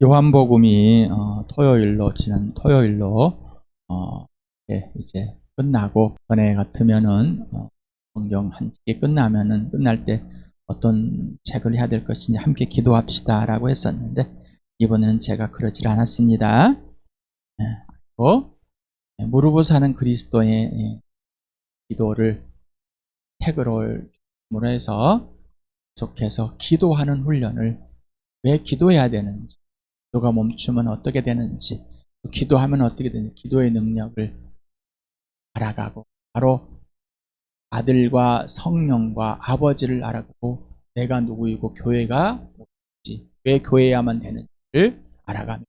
요한복음이 지난 토요일로 이제 끝나고, 전에 같으면은 성경 한 책이 끝날 때 어떤 책을 해야 될 것인지 함께 기도합시다라고 했었는데, 이번에는 제가 그러질 않았습니다. 그리고 무릎을 사는 그리스도의 기도를 책으로 해서 계속해서 기도하는 훈련을, 왜 기도해야 되는지, 기도가 멈추면 어떻게 되는지, 기도하면 어떻게 되는지, 기도의 능력을 알아가고, 바로 아들과 성령과 아버지를 알아가고, 내가 누구이고 교회가 뭔지, 왜 교회야만 되는지를 알아가며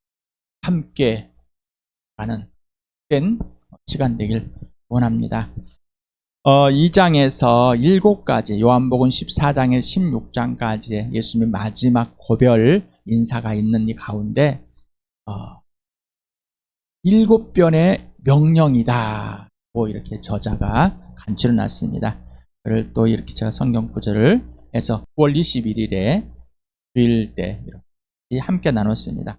함께 가는 된 시간 되길 원합니다. 2장에서 7가지, 요한복음 14장에서 16장까지의 예수님의 마지막 고별 인사가 있는 이 가운데 7변의 명령이다, 이렇게 저자가 간추려 놨습니다. 그를 또 이렇게 제가 성경 구절을 해서 9월 21일에 주일 때 이렇게 함께 나눴습니다.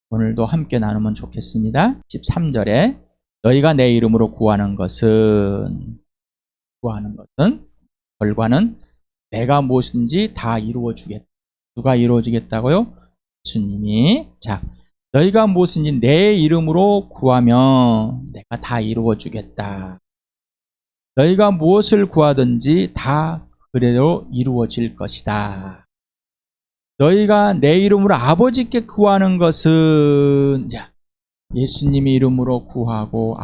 오늘도 함께 나누면 좋겠습니다. 13절에 너희가 내 이름으로 구하는 것은 결과는 내가 무엇인지 다 이루어 주겠다. 누가 이루어 주겠다고요? 예수님이. 자, 너희가 무엇인지 내 이름으로 구하면 내가 다 이루어 주겠다. 너희가 무엇을 구하든지 다 그대로 이루어질 것이다. 너희가 내 이름으로 아버지께 구하는 것은, 자, 예수님의 이름으로 구하고,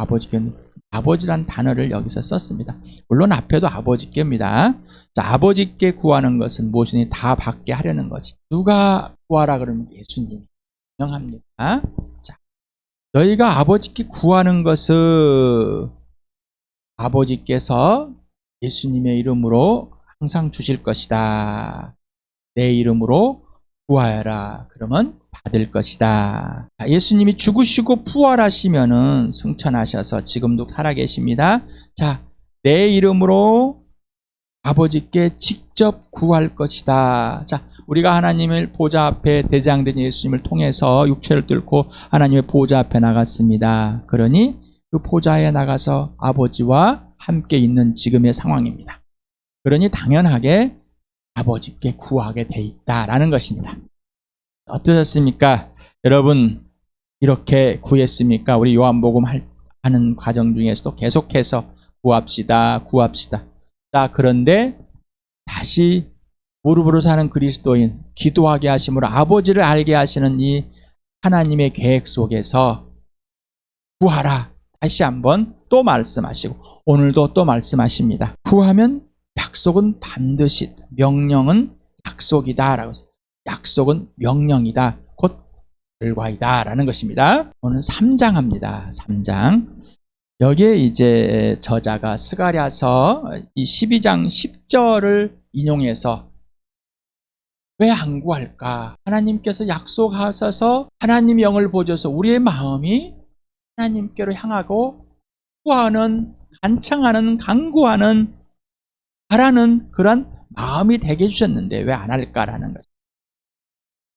아버지란 단어를 여기서 썼습니다. 물론 앞에도 아버지께입니다. 자, 아버지께 구하는 것은 무엇이니 다 받게 하려는 거지. 누가 구하라 그러면 예수님이 명합니다. 자, 너희가 아버지께 구하는 것은 아버지께서 예수님의 이름으로 항상 주실 것이다. 내 이름으로 구하여라. 그러면 받을 것이다. 예수님이 죽으시고 부활하시면은 승천하셔서 지금도 살아계십니다. 자, 내 이름으로 아버지께 직접 구할 것이다. 자, 우리가 하나님을 보좌 앞에 대장된 예수님을 통해서 육체를 뚫고 하나님의 보좌 앞에 나갔습니다. 그러니 그 보좌에 나가서 아버지와 함께 있는 지금의 상황입니다. 그러니 당연하게 아버지께 구하게 돼 있다라는 것입니다. 어떠셨습니까? 여러분, 이렇게 구했습니까? 우리 요한복음 하는 과정 중에서도 계속해서 구합시다. 자, 그런데 다시 무릎으로 사는 그리스도인, 기도하게 하심으로 아버지를 알게 하시는 이 하나님의 계획 속에서 구하라. 다시 한번 또 말씀하시고, 오늘도 또 말씀하십니다. 구하면 약속은 반드시, 명령은 약속이다 라고 했어요. 약속은 명령이다, 곧 결과이다 라는 것입니다. 오늘 3장 합니다. 3장. 여기에 이제 저자가 스가랴서 이 12장 10절을 인용해서 왜 안 구할까? 하나님께서 약속하셔서 하나님 영을 보여줘서 우리의 마음이 하나님께로 향하고 구하는, 간청하는, 간구하는, 바라는 그런 마음이 되게 해주셨는데 왜 안 할까라는 거죠.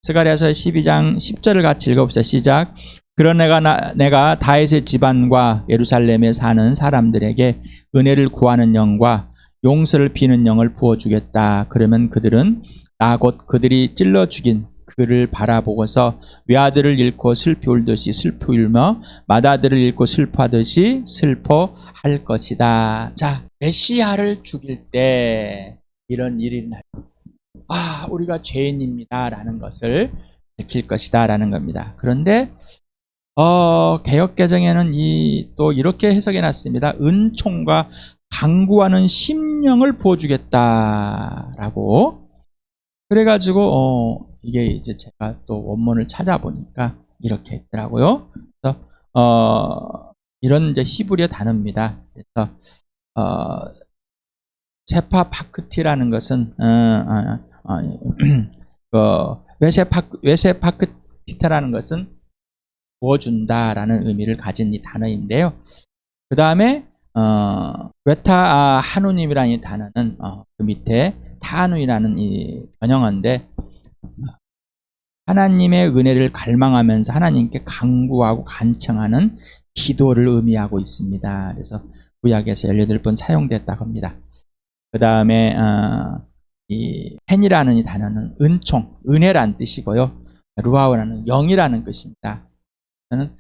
스가랴서 12장 10절을 같이 읽어봅시다. 시작. 그런 내가 다윗의 집안과 예루살렘에 사는 사람들에게 은혜를 구하는 영과 용서를 비는 영을 부어주겠다. 그러면 그들은 나 곧 그들이 찔러 죽인 그를 바라보고서 외아들을 잃고 슬피 울듯이 슬피 울며 맏아들을 잃고 슬퍼하듯이 슬퍼할 것이다. 자, 메시아를 죽일 때 이런 일이 날, 우리가 죄인입니다 라는 것을 밝힐 것이다 라는 겁니다. 그런데 개역개정에는 또 이렇게 해석해 놨습니다. 은총과 강구하는 심령을 부어주겠다라고. 그래가지고 이게 이제 제가 또 원문을 찾아보니까 이렇게 했더라고요. 그래서 이런 이제 히브리어 단어입니다. 그래서 세파파크티라는 것은 외세파크티라는 것은 부어준다라는 의미를 가진 이 단어인데요. 그 다음에 외타 하누님이라는 이 단어는 그 밑에 타누이라는 이 변형어인데, 하나님의 은혜를 갈망하면서 하나님께 간구하고 간청하는 기도를 의미하고 있습니다. 그래서 구약에서 18번 사용됐다고 합니다. 그 다음에 이 펜이라는 이 단어는 은총, 은혜란 뜻이고요. 루아우라는 영이라는 뜻입니다. 저는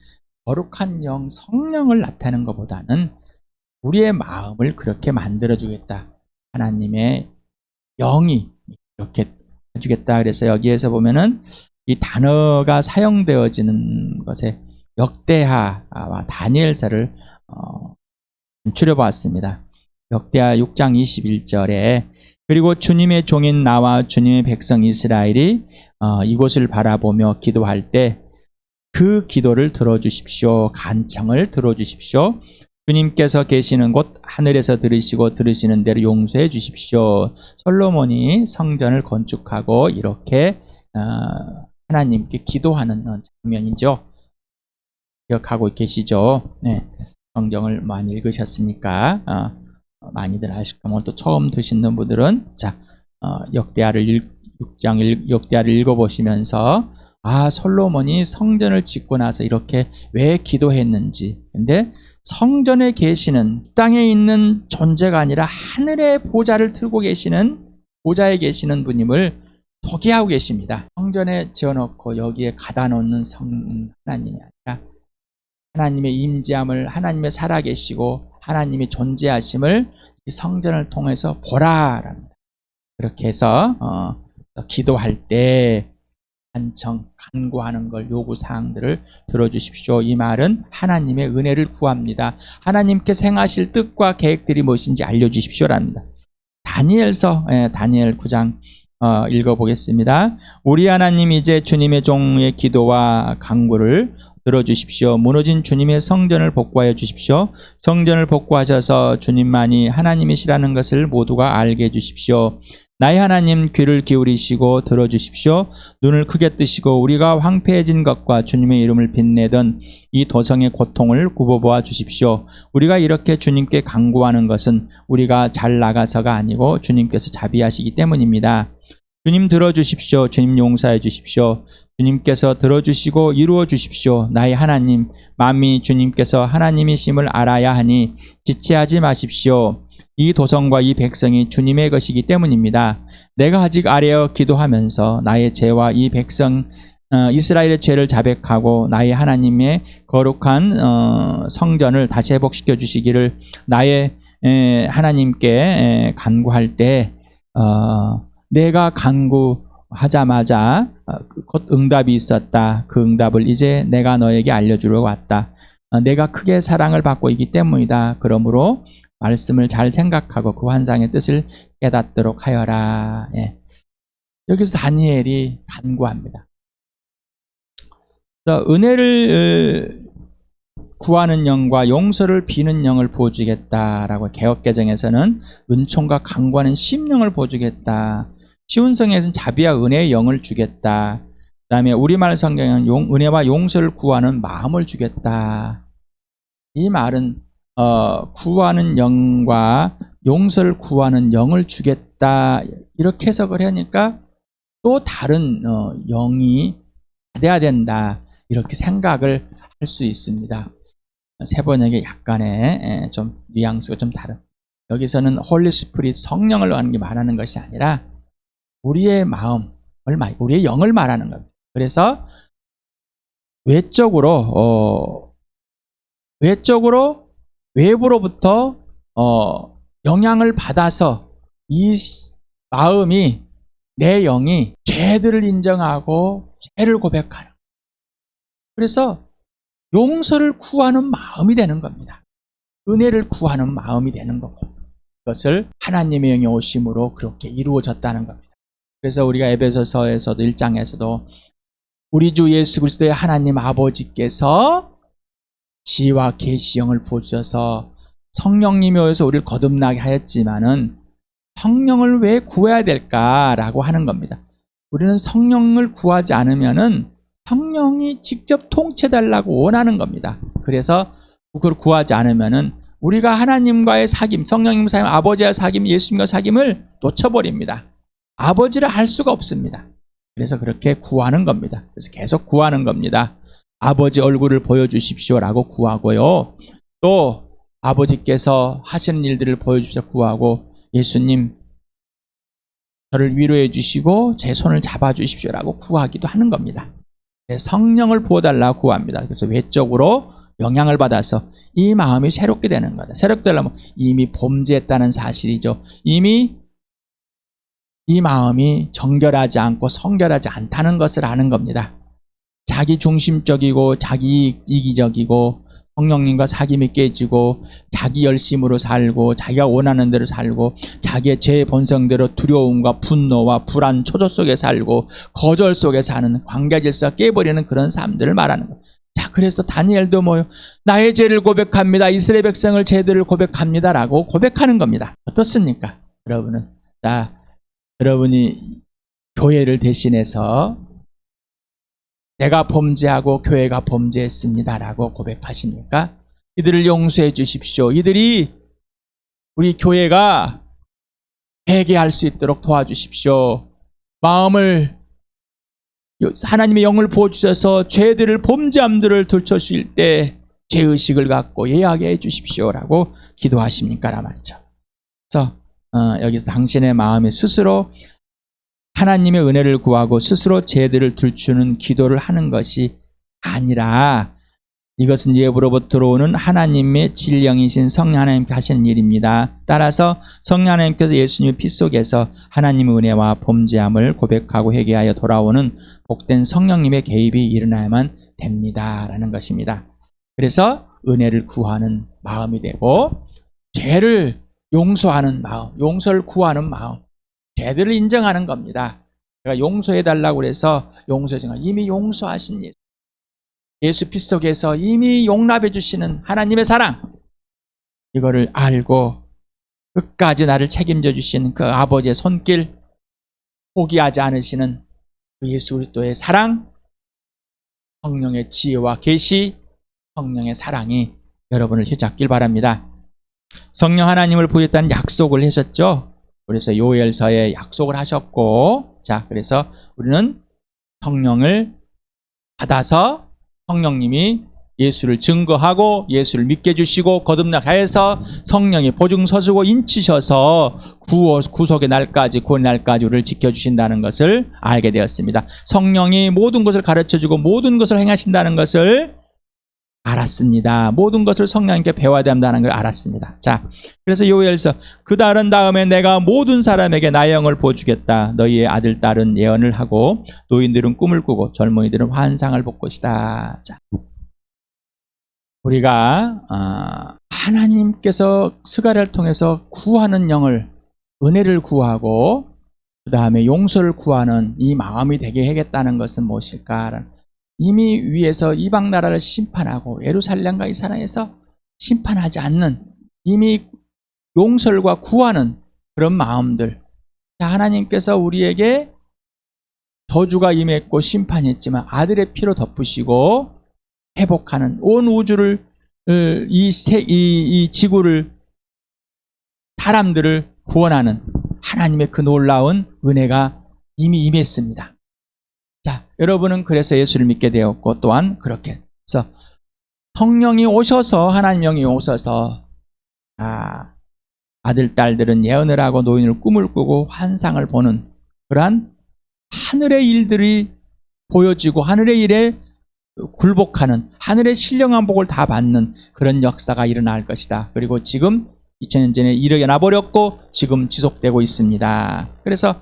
거룩한 영, 성령을 나타내는 것보다는 우리의 마음을 그렇게 만들어주겠다. 하나님의 영이 이렇게 해주겠다. 그래서 여기에서 보면은 이 단어가 사용되어지는 것에 역대하와 다니엘서를 추려보았습니다. 역대하 6장 21절에 그리고 주님의 종인 나와 주님의 백성 이스라엘이 이곳을 바라보며 기도할 때 그 기도를 들어주십시오. 간청을 들어주십시오. 주님께서 계시는 곳 하늘에서 들으시고 들으시는 대로 용서해 주십시오. 솔로몬이 성전을 건축하고 이렇게 하나님께 기도하는 장면이죠. 기억하고 계시죠? 네, 성경을 많이 읽으셨으니까 많이들 아실 거면 또 처음 드시는 분들은 역대하를 6장 역대하를 읽어보시면서 솔로몬이 성전을 짓고 나서 이렇게 왜 기도했는지. 근데 성전에 계시는 땅에 있는 존재가 아니라 하늘의 보좌를 들고 계시는 보좌에 계시는 분임을 소개하고 계십니다. 성전에 지어놓고 여기에 가다 놓는 하나님이 아니라 하나님의 임재함을, 하나님의 살아계시고 하나님의 존재하심을 이 성전을 통해서 보라랍니다. 그렇게 해서 기도할 때 간구하는 걸, 요구사항들을 들어주십시오. 이 말은 하나님의 은혜를 구합니다. 하나님께 행하실 뜻과 계획들이 무엇인지 알려주십시오랍니다. 다니엘서 다니엘 9장 읽어보겠습니다. 우리 하나님 이제 주님의 종의 기도와 간구를 들어주십시오. 무너진 주님의 성전을 복구하여 주십시오. 성전을 복구하셔서 주님만이 하나님이시라는 것을 모두가 알게 해주십시오. 나의 하나님 귀를 기울이시고 들어주십시오. 눈을 크게 뜨시고 우리가 황폐해진 것과 주님의 이름을 빛내던 이 도성의 고통을 굽어보아 주십시오. 우리가 이렇게 주님께 간구하는 것은 우리가 잘 나가서가 아니고 주님께서 자비하시기 때문입니다. 주님 들어주십시오. 주님 용서해 주십시오. 주님께서 들어주시고 이루어 주십시오. 나의 하나님, 만미 주님께서 하나님이심을 알아야 하니 지체하지 마십시오. 이 도성과 이 백성이 주님의 것이기 때문입니다. 내가 아직 아뢰어 기도하면서 나의 죄와 이 백성 이스라엘의 죄를 자백하고 나의 하나님의 거룩한 성전을 다시 회복시켜 주시기를 나의 하나님께 간구할 때 내가 간구하자마자 곧 응답이 있었다. 그 응답을 이제 내가 너에게 알려주려고 왔다. 내가 크게 사랑을 받고 있기 때문이다. 그러므로 말씀을 잘 생각하고 그 환상의 뜻을 깨닫도록 하여라. 여기서 다니엘이 간구합니다. 은혜를 구하는 영과 용서를 비는 영을 부어주겠다라고 개역개정에서는 은총과 간구하는 심령을 부어주겠다. 시운성에서는 자비와 은혜의 영을 주겠다. 그 다음에 우리말 성경은 은혜와 용서를 구하는 마음을 주겠다. 이 말은 구하는 영과 용서를 구하는 영을 주겠다 이렇게 해석을 하니까 또 다른 영이 돼야 된다 이렇게 생각을 할 수 있습니다. 세 번역에 약간의 좀 뉘앙스가 좀 다른. 여기서는 홀리 스피릿 성령을 말하는 것이 아니라 우리의 마음을, 우리의 영을 말하는 겁니다. 그래서 외부로부터 영향을 받아서 이 마음이, 내 영이 죄들을 인정하고 죄를 고백하는, 그래서 용서를 구하는 마음이 되는 겁니다. 은혜를 구하는 마음이 되는 거고, 그것을 하나님의 영이 오심으로 그렇게 이루어졌다는 겁니다. 그래서 우리가 에베소서에서도 1장에서도 우리 주 예수 그리스도의 하나님 아버지께서 지혜와 계시영을 부어주셔서 성령님이 오셔서 우리를 거듭나게 하였지만은 성령을 왜 구해야 될까라고 하는 겁니다. 우리는 성령을 구하지 않으면은 성령이 직접 통치해달라고 원하는 겁니다. 그래서 그걸 구하지 않으면은 우리가 하나님과의 사귐, 성령님 사귐, 아버지와 사귐, 예수님과 사귐을 놓쳐버립니다. 아버지를 알 수가 없습니다. 그래서 그렇게 구하는 겁니다. 그래서 계속 구하는 겁니다. 아버지 얼굴을 보여주십시오라고 구하고요. 또 아버지께서 하시는 일들을 보여주십시오 구하고, 예수님 저를 위로해 주시고 제 손을 잡아 주십시오라고 구하기도 하는 겁니다. 성령을 부어달라고 구합니다. 그래서 외적으로 영향을 받아서 이 마음이 새롭게 되는 거다. 새롭게 되려면 이미 범죄했다는 사실이죠. 이미 이 마음이 정결하지 않고 성결하지 않다는 것을 아는 겁니다. 자기 중심적이고 자기 이기적이고 성령님과 사귐이 깨지고 자기 열심으로 살고 자기가 원하는 대로 살고 자기의 제 본성대로 두려움과 분노와 불안, 초조 속에 살고 거절 속에 사는 관계 질서가 깨버리는 그런 삶들을 말하는 거예요. 자, 그래서 다니엘도 나의 죄를 고백합니다. 이스라엘 백성을 죄들을 고백합니다라고 고백하는 겁니다. 어떻습니까? 여러분은? 자, 여러분이 교회를 대신해서 내가 범죄하고 교회가 범죄했습니다라고 고백하십니까? 이들을 용서해 주십시오. 이들이 우리 교회가 회개할 수 있도록 도와주십시오. 마음을 하나님의 영을 부어주셔서 죄들을 범죄함들을 들춰주실 때 죄의식을 갖고 예하게 해 주십시오라고 기도하십니까라 말이죠. 그래서 여기서 당신의 마음이 스스로 하나님의 은혜를 구하고 스스로 죄들을 들추는 기도를 하는 것이 아니라 이것은 예부로부터 들어오는 하나님의 진령이신 성령 하나님께 하시는 일입니다. 따라서 성령 하나님께서 예수님의 피 속에서 하나님의 은혜와 범죄함을 고백하고 회개하여 돌아오는 복된 성령님의 개입이 일어나야만 됩니다. 라는 것입니다. 그래서 은혜를 구하는 마음이 되고 죄를 용서하는 마음, 용서를 구하는 마음, 죄들을 인정하는 겁니다. 제가 용서해달라고 해서 용서해주는 이미 용서하신 예수 피 속에서 이미 용납해 주시는 하나님의 사랑, 이거를 알고 끝까지 나를 책임져 주시는 그 아버지의 손길, 포기하지 않으시는 그 예수 그리스도의 사랑, 성령의 지혜와 계시, 성령의 사랑이 여러분을 휘잡길 바랍니다. 성령 하나님을 보였다는 약속을 하셨죠. 그래서 요엘서에 약속을 하셨고, 자, 그래서 우리는 성령을 받아서 성령님이 예수를 증거하고 예수를 믿게 해주시고 거듭나가해서 성령이 보증 서주고 인치셔서 구속의 날까지, 구원의 날까지 우리를 지켜주신다는 것을 알게 되었습니다. 성령이 모든 것을 가르쳐주고 모든 것을 행하신다는 것을 알았습니다. 모든 것을 성령님께 배워야 된다는 걸 알았습니다. 자, 그래서 요엘서 그 다른 다음에 내가 모든 사람에게 나의 영을 보여주겠다. 너희의 아들 딸은 예언을 하고 노인들은 꿈을 꾸고 젊은이들은 환상을 볼 것이다. 자, 우리가 하나님께서 스가랴를 통해서 구하는 영을, 은혜를 구하고 그 다음에 용서를 구하는 이 마음이 되게 하겠다는 것은 무엇일까? 이미 위에서 이방 나라를 심판하고 예루살렘과 이 사랑에서 심판하지 않는 이미 용서와 구하는 그런 마음들. 자, 하나님께서 우리에게 저주가 임했고 심판했지만 아들의 피로 덮으시고 회복하는 온 우주를, 이 지구를, 사람들을 구원하는 하나님의 그 놀라운 은혜가 이미 임했습니다. 자, 여러분은 그래서 예수를 믿게 되었고 또한 그렇게 해서 성령이 오셔서, 하나님 영이 오셔서 아들, 딸들은 예언을 하고 노인을 꿈을 꾸고 환상을 보는 그러한 하늘의 일들이 보여지고 하늘의 일에 굴복하는, 하늘의 신령한 복을 다 받는 그런 역사가 일어날 것이다. 그리고 지금 2000년 전에 일어나 버렸고 지금 지속되고 있습니다. 그래서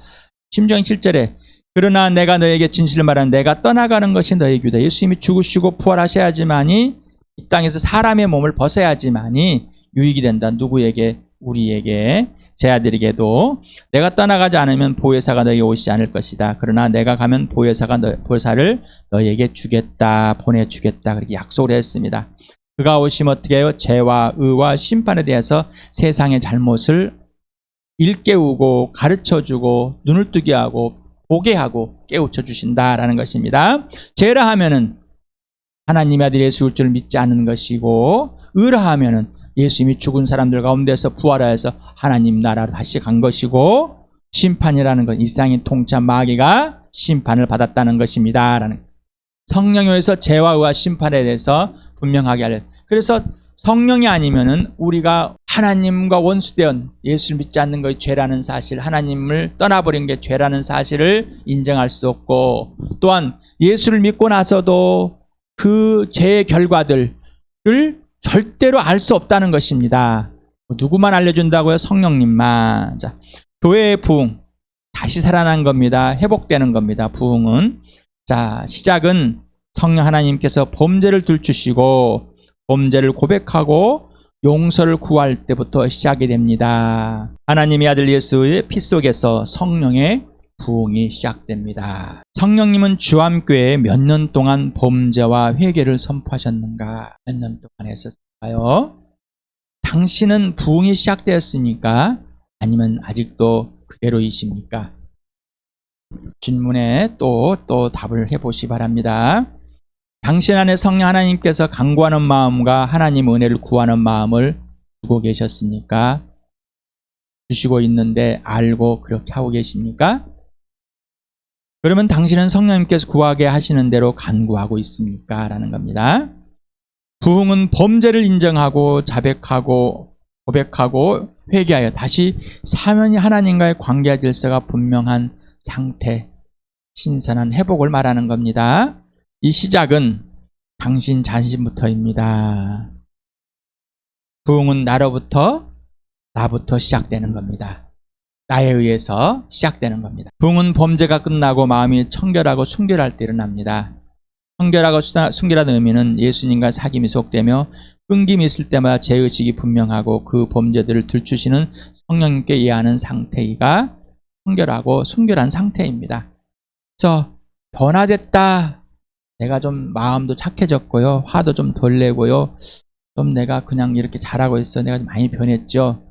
심정 7절에 그러나 내가 너에게 진실을 말하는 내가 떠나가는 것이 너의 규다. 예수님이 죽으시고 부활하셔야지만이 이 땅에서 사람의 몸을 벗어야지만이 유익이 된다. 누구에게? 우리에게, 제 아들에게도. 내가 떠나가지 않으면 보혜사가 너에게 오시지 않을 것이다. 그러나 내가 가면 보혜사를 너에게 주겠다, 보내주겠다. 그렇게 약속을 했습니다. 그가 오시면 어떻게 해요? 죄와 의와 심판에 대해서 세상의 잘못을 일깨우고 가르쳐주고 눈을 뜨게 하고 보게 하고 깨우쳐 주신다라는 것입니다. 죄라 하면은 하나님의 아들 예수 그리스도를 믿지 않는 것이고, 의라 하면은 예수님이 죽은 사람들 가운데서 부활하여서 하나님 나라로 다시 간 것이고, 심판이라는 건 이상이 통치한 마귀가 심판을 받았다는 것입니다. 라는 성령에 의해서 죄와 의와 심판에 대해서 분명하게 하려. 그래서 성령이 아니면은 우리가 하나님과 원수되은 예수를 믿지 않는 것이 죄라는 사실, 하나님을 떠나버린 게 죄라는 사실을 인정할 수 없고, 또한 예수를 믿고 나서도 그 죄의 결과들을 절대로 알 수 없다는 것입니다. 누구만 알려준다고요? 성령님만. 자, 교회의 부흥, 다시 살아난 겁니다. 회복되는 겁니다. 부흥은. 자, 시작은 성령 하나님께서 범죄를 들추시고 범죄를 고백하고 용서를 구할 때부터 시작이 됩니다. 하나님의 아들 예수의 피 속에서 성령의 부흥이 시작됩니다. 성령님은 주암교회에 몇 년 동안 범죄와 회개를 선포하셨는가? 몇 년 동안 했었을까요? 당신은 부흥이 시작되었습니까? 아니면 아직도 그대로이십니까? 질문에 또 답을 해보시 바랍니다. 당신 안에 성령 하나님께서 간구하는 마음과 하나님 은혜를 구하는 마음을 주고 계셨습니까? 주시고 있는데 알고 그렇게 하고 계십니까? 그러면 당신은 성령님께서 구하게 하시는 대로 간구하고 있습니까? 라는 겁니다. 부흥은 범죄를 인정하고 자백하고 고백하고 회개하여 다시 사면이 하나님과의 관계 질서가 분명한 상태, 신선한 회복을 말하는 겁니다. 이 시작은 당신 자신부터입니다. 부흥은 나부터 시작되는 겁니다. 나에 의해서 시작되는 겁니다. 부흥은 범죄가 끝나고 마음이 청결하고 순결할 때 일어납니다. 청결하고 순결한 의미는 예수님과 사귐이 속되며 끊김이 있을 때마다 죄의식이 분명하고 그 범죄들을 들추시는 성령님께 이해하는 상태가 청결하고 순결한 상태입니다. 그래서 변화됐다. 내가 좀 마음도 착해졌고요. 화도 좀 덜 내고요. 좀 내가 그냥 이렇게 잘하고 있어. 내가 좀 많이 변했죠.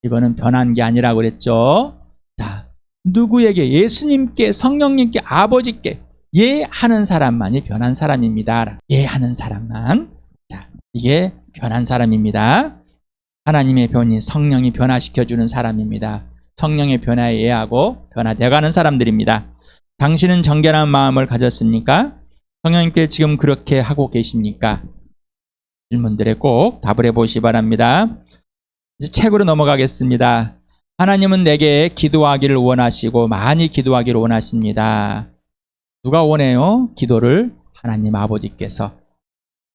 이거는 변한 게 아니라고 그랬죠. 자, 누구에게? 예수님께, 성령님께, 아버지께 예하는 사람만이 변한 사람입니다. 예하는 사람만. 자, 이게 변한 사람입니다. 하나님의 변이 성령이 변화시켜주는 사람입니다. 성령의 변화에 예하고 변화되어가는 사람들입니다. 당신은 정결한 마음을 가졌습니까? 성령님께 지금 그렇게 하고 계십니까? 질문들에 꼭 답을 해보시기 바랍니다. 이제 책으로 넘어가겠습니다. 하나님은 내게 기도하기를 원하시고 많이 기도하기를 원하십니다. 누가 원해요? 기도를 하나님 아버지께서.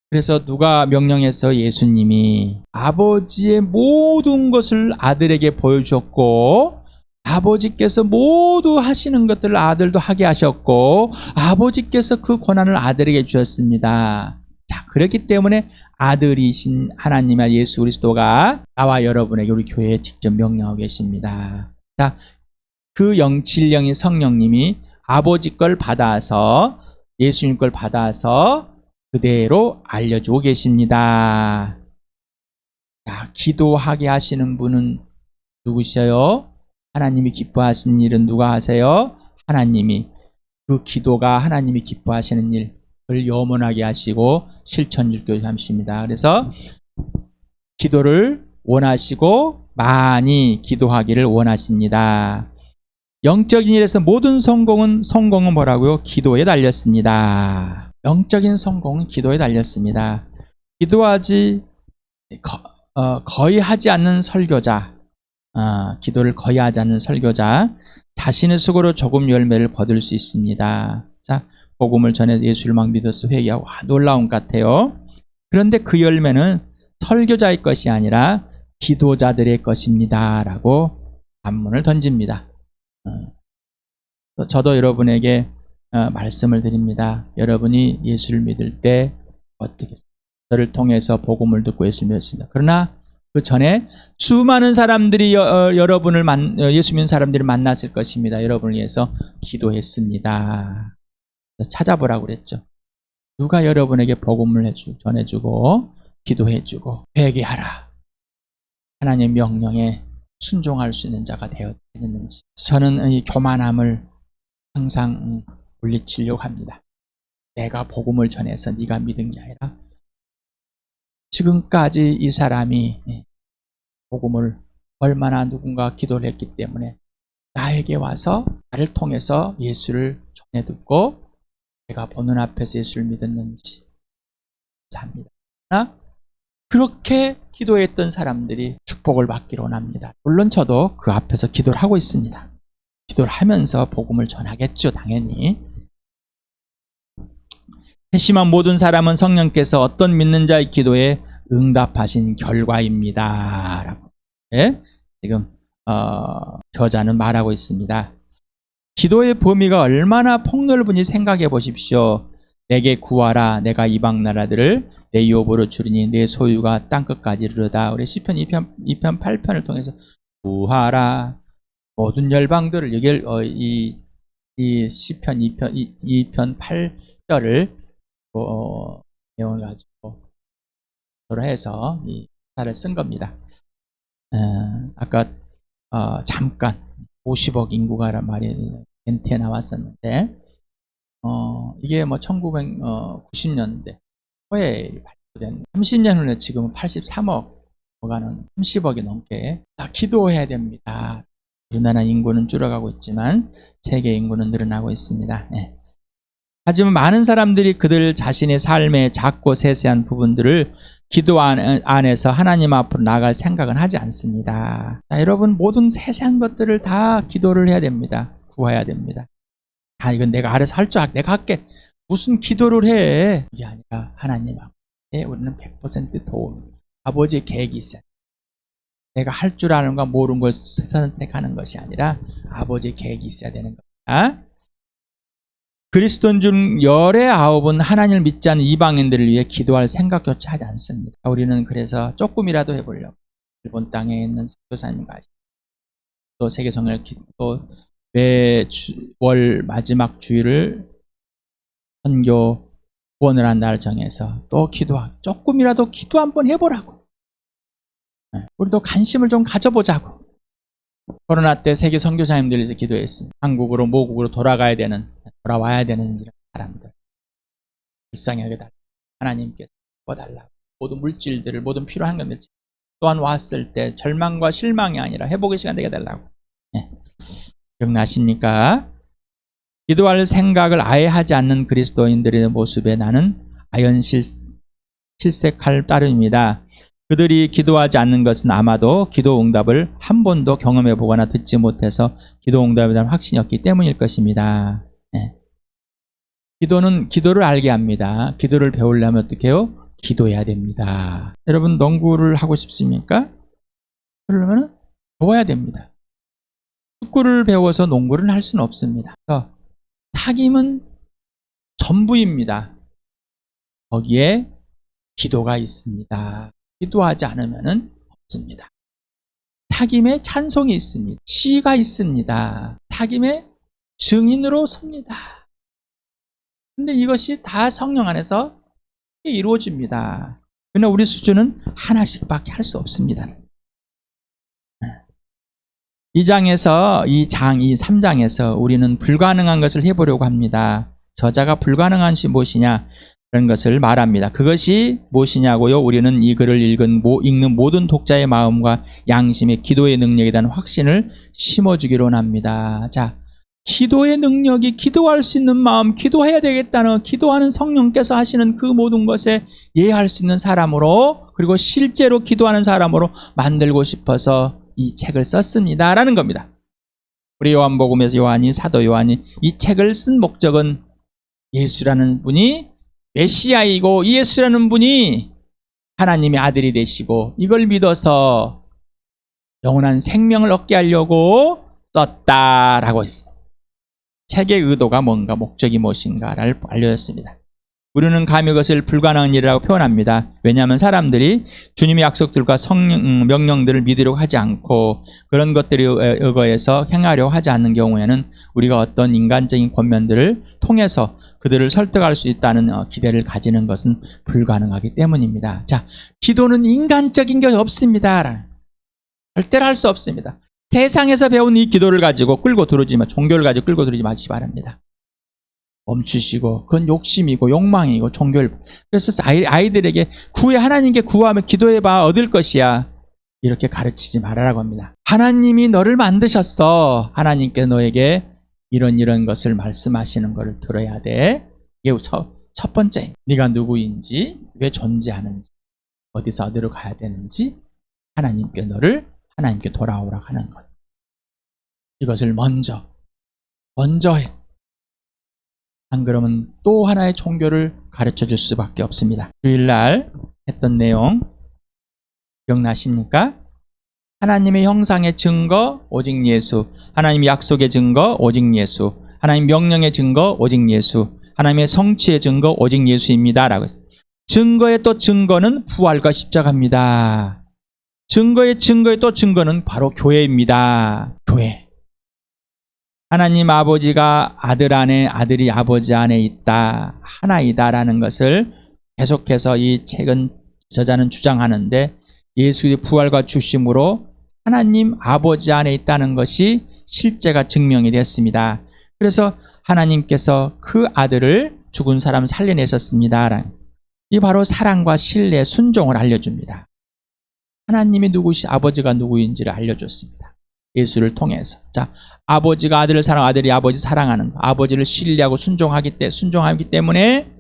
그래서 누가 명령해서? 예수님이 아버지의 모든 것을 아들에게 보여주었고 아버지께서 모두 하시는 것들을 아들도 하게 하셨고 아버지께서 그 권한을 아들에게 주셨습니다. 자, 그렇기 때문에 아들이신 하나님의 예수 그리스도가 나와 여러분에게 우리 교회에 직접 명령하고 계십니다. 자, 그 영칠령이 성령님이 아버지 걸 받아서 예수님 걸 받아서 그대로 알려주고 계십니다. 자, 기도하게 하시는 분은 누구시요? 하나님이 기뻐하시는 일은 누가 하세요? 하나님이. 그 기도가 하나님이 기뻐하시는 일을 영원하게 하시고 실천일도 하십니다. 그래서 기도를 원하시고 많이 기도하기를 원하십니다. 영적인 일에서 모든 성공은 뭐라고요? 기도에 달렸습니다. 영적인 성공은 기도에 달렸습니다. 기도하지 거의 하지 않는 설교자, 기도를 거의 하지 않는 설교자, 자신의 수고로 조금 열매를 거둘 수 있습니다. 자, 복음을 전해 예수를 막 믿어서 회개하고 놀라운 것 같아요. 그런데 그 열매는 설교자의 것이 아니라 기도자들의 것입니다. 라고 반문을 던집니다. 저도 여러분에게 말씀을 드립니다. 여러분이 예수를 믿을 때 어떻게 저를 통해서 복음을 듣고 예수를 믿었습니다. 그러나 그 전에 수많은 사람들이 여러분을 예수 믿는 사람들을 만났을 것입니다. 여러분을 위해서 기도했습니다. 찾아보라고 그랬죠. 누가 여러분에게 복음을 전해주고 기도해주고 회개하라. 하나님의 명령에 순종할 수 있는 자가 되었는지. 저는 이 교만함을 항상 물리치려고 합니다. 내가 복음을 전해서 네가 믿은 게 아니라 지금까지 이 사람이 복음을 얼마나 누군가 기도를 했기 때문에 나에게 와서 나를 통해서 예수를 전해 듣고 내가 보는 앞에서 예수를 믿었는지 합니다. 그러나 그렇게 기도했던 사람들이 축복을 받기로 원합니다. 물론 저도 그 앞에서 기도를 하고 있습니다. 기도를 하면서 복음을 전하겠죠, 당연히. 회심한 모든 사람은 성령께서 어떤 믿는 자의 기도에 응답하신 결과입니다. 라고 지금 저자는 말하고 있습니다. 기도의 범위가 얼마나 폭넓은지 생각해 보십시오. 내게 구하라. 내가 이방 나라들을 내 유업으로 주리니 내 소유가 땅끝까지 이르다. 우리 시편 2편 8편을 통해서 구하라. 모든 열방들을 이 시편 2편 8절을 내용을 가지고 해서 이 사를 쓴 겁니다. 아까 잠깐 50억 인구가란 말이 멘트에 나왔었는데 이게 뭐 1990년대 초에 발표된 30년 후에 지금은 83억 가는 30억이 넘게 다 기도해야 됩니다. 우리나라 인구는 줄어가고 있지만 세계 인구는 늘어나고 있습니다. 네. 하지만 많은 사람들이 그들 자신의 삶의 작고 세세한 부분들을 기도 안에서 하나님 앞으로 나아갈 생각은 하지 않습니다. 자, 여러분 모든 세세한 것들을 다 기도를 해야 됩니다. 구해야 됩니다. 이건 내가 알아서 할 줄 알게 내가 할게. 무슨 기도를 해. 이게 아니라 하나님 앞에 우리는 100% 도움. 아버지의 계획이 있어요. 내가 할 줄 아는 거 모르는 걸 선택하는 것이 아니라 아버지의 계획이 있어야 되는 겁니다. 그리스도인 중 열의 아홉은 하나님을 믿지 않는 이방인들을 위해 기도할 생각조차 하지 않습니다. 우리는 그래서 조금이라도 해보려고 일본 땅에 있는 선교사님과 또 세계성을 또 매월 마지막 주일을 선교 구원을 한 날을 정해서 또 조금이라도 기도 한번 해보라고. 우리도 관심을 좀 가져보자고. 코로나 때 세계 선교사님들이 이제 기도했습니다. 한국으로 모국으로 돌아와야 되는 이런 사람들 불쌍하게 달라. 하나님께서 도와달라고. 모든 물질들을 모든 필요한 것들 또한 왔을 때 절망과 실망이 아니라 회복의 시간 되게 달라고. 기억나십니까? 기도할 생각을 아예 하지 않는 그리스도인들의 모습에 나는 실색할 따름입니다. 그들이 기도하지 않는 것은 아마도 기도 응답을 한 번도 경험해 보거나 듣지 못해서 기도 응답에 대한 확신이 없기 때문일 것입니다. 기도는 기도를 알게 합니다. 기도를 배우려면 어떻게 해요? 기도해야 됩니다. 여러분 농구를 하고 싶습니까? 그러려면 배워야 됩니다. 축구를 배워서 농구를 할 수는 없습니다. 타김은 전부입니다. 거기에 기도가 있습니다. 기도하지 않으면 없습니다. 타김에 찬송이 있습니다. 시가 있습니다. 타김에 증인으로 섭니다. 근데 이것이 다 성령 안에서 이루어집니다. 그러나 우리 수준은 하나씩밖에 할 수 없습니다. 이 3장에서 우리는 불가능한 것을 해보려고 합니다. 저자가 불가능한 것이 무엇이냐? 그런 것을 말합니다. 그것이 무엇이냐고요? 우리는 이 글을 읽는 모든 독자의 마음과 양심의 기도의 능력에 대한 확신을 심어주기로 합니다. 자, 기도의 능력이 기도할 수 있는 마음, 기도해야 되겠다는 기도하는 성령께서 하시는 그 모든 것에 예할 수 있는 사람으로 그리고 실제로 기도하는 사람으로 만들고 싶어서 이 책을 썼습니다. 라는 겁니다. 우리 요한복음에서 사도 요한이 이 책을 쓴 목적은 예수라는 분이 메시아이고 예수라는 분이 하나님의 아들이 되시고 이걸 믿어서 영원한 생명을 얻게 하려고 썼다라고 했습니다. 책의 의도가 뭔가 목적이 무엇인가를 알려줬습니다. 우리는 감히 그것을 불가능한 일이라고 표현합니다. 왜냐하면 사람들이 주님의 약속들과 명령들을 믿으려고 하지 않고 그런 것들에 의거해서 행하려고 하지 않는 경우에는 우리가 어떤 인간적인 권면들을 통해서 그들을 설득할 수 있다는 기대를 가지는 것은 불가능하기 때문입니다. 자, 기도는 인간적인 게 없습니다. 절대로 할 수 없습니다. 세상에서 배운 이 기도를 가지고 종교를 가지고 끌고 들이지 마시기 바랍니다. 멈추시고 그건 욕심이고 욕망이고 종교를 그래서 아이들에게 하나님께 구하면 기도해봐 얻을 것이야. 이렇게 가르치지 말아라고 합니다. 하나님이 너를 만드셨어. 하나님께 너에게 이런 것을 말씀하시는 것을 들어야 돼. 이게 첫 번째. 네가 누구인지, 왜 존재하는지, 어디로 가야 되는지 하나님께 돌아오라 하는 것. 이것을 먼저 해. 안 그러면 또 하나의 종교를 가르쳐 줄 수밖에 없습니다. 주일날 했던 내용 기억나십니까? 하나님의 형상의 증거 오직 예수, 하나님의 약속의 증거 오직 예수, 하나님 명령의 증거 오직 예수, 하나님의 성취의 증거 오직 예수입니다 라고 했어요. 증거의 또 증거는 부활과 십자가입니다. 증거의 또 증거는 바로 교회입니다. 교회. 하나님 아버지가 아들 안에, 아들이 아버지 안에 있다, 하나이다라는 것을 계속해서 이 책은 저자는 주장하는데, 예수의 부활과 주심으로 하나님 아버지 안에 있다는 것이 실제가 증명이 됐습니다. 그래서 하나님께서 그 아들을 죽은 사람 살려내셨습니다. 이 바로 사랑과 신뢰, 순종을 알려줍니다. 하나님이 아버지가 누구인지를 알려줬습니다. 예수를 통해서. 자, 아버지가 아들을 사랑하고 아들이 아버지 사랑하는 것. 아버지를 신뢰하고 순종하기 때문에,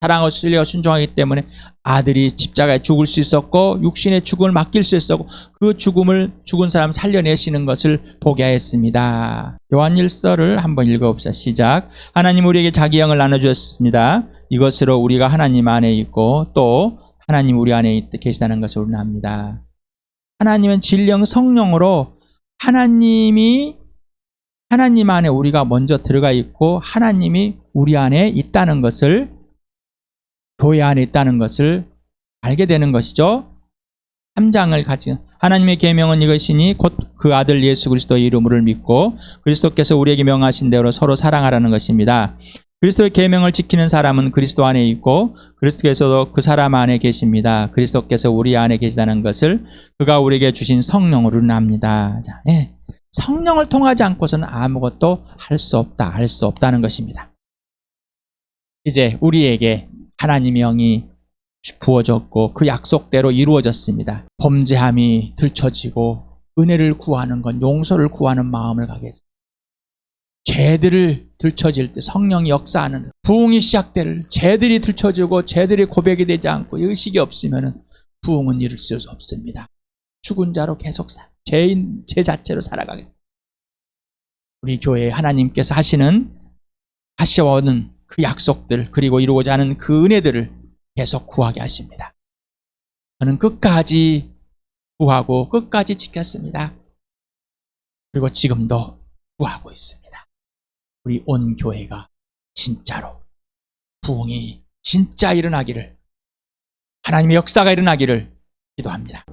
사랑하고 신뢰하고 순종하기 때문에 아들이 십자가에 죽을 수 있었고, 육신의 죽음을 맡길 수 있었고, 그 죽은 사람 살려내시는 것을 보게 하였습니다. 요한일서를 한번 읽어봅시다. 시작. 하나님 우리에게 자기 영을 나눠주셨습니다. 이것으로 우리가 하나님 안에 있고 또 하나님 우리 안에 계시다는 것을 우리는 압니다. 하나님은 진령 성령으로 하나님 안에 우리가 먼저 들어가 있고, 하나님이 우리 안에 있다는 것을, 교회 안에 있다는 것을 알게 되는 것이죠. 3장을 가진 하나님의 계명은 이것이니 곧 그 아들 예수 그리스도의 이름을 믿고 그리스도께서 우리에게 명하신 대로 서로 사랑하라는 것입니다. 그리스도의 계명을 지키는 사람은 그리스도 안에 있고 그리스도께서도 그 사람 안에 계십니다. 그리스도께서 우리 안에 계시다는 것을 그가 우리에게 주신 성령으로 압니다. 자, 성령을 통하지 않고서는 아무것도 할 수 없다, 알 수 없다는 것입니다. 이제 우리에게 하나님의 영이 부어졌고 그 약속대로 이루어졌습니다. 범죄함이 들춰지고 은혜를 구하는 것, 용서를 구하는 마음을 가겠습니다. 죄들을 들춰질 때 성령이 역사하는, 부흥이 시작될, 죄들이 들춰지고 죄들이 고백이 되지 않고 의식이 없으면 부흥은 이룰 수 없습니다. 죽은 자로 계속 죄 자체로 살아가게. 우리 교회에 하나님께서 하시오는 그 약속들, 그리고 이루고자 하는 그 은혜들을 계속 구하게 하십니다. 저는 끝까지 구하고 끝까지 지켰습니다. 그리고 지금도 구하고 있습니다. 우리 온 교회가 진짜로 부흥이 진짜 일어나기를, 하나님의 역사가 일어나기를 기도합니다.